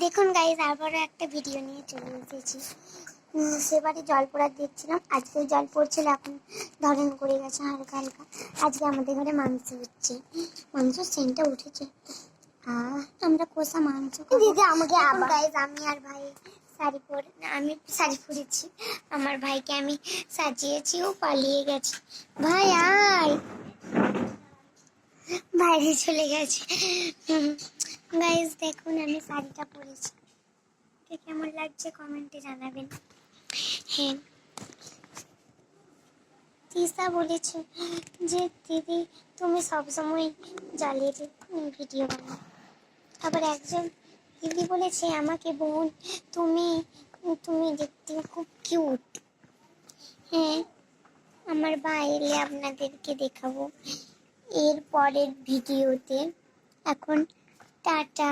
দেখুন গাইজ আবারও একটা ভিডিও নিয়ে চলে এসেছি। সেবারে জল পড়ার দেখছিলাম, আজকে জল পড়ছিল, এখন ধরেন করে গেছে হালকা হালকা। আজকে আমাদের ঘরে মাংস হচ্ছে, মাংস সেন্টটা উঠেছে। আমরা কষা মাংস দিদি আমাকে আবার গাইজ আমি আর ভাই শাড়ি পরে, আমি শাড়ি পরেছি, আমার ভাইকে আমি সাজিয়েছি, ও পালিয়ে গেছে। ভাই আয়, বাইরে চলে গেছে। গাইজ দেখুন আমি শাড়িটা পরেছি, কেমন লাগছে কমেন্টে জানাবেন। হ্যাঁ, তিশা বলেছে যে দিদি তুমি সবসময় জলের ভিডিও বানাও। আবার একজন দিদি বলেছে আমাকে বোন তুমি তুমি দেখতে খুব কিউট। হ্যাঁ, আমার ভাই এলে আপনাদেরকে দেখাবো এর পরের ভিডিওতে। এখন টাটা।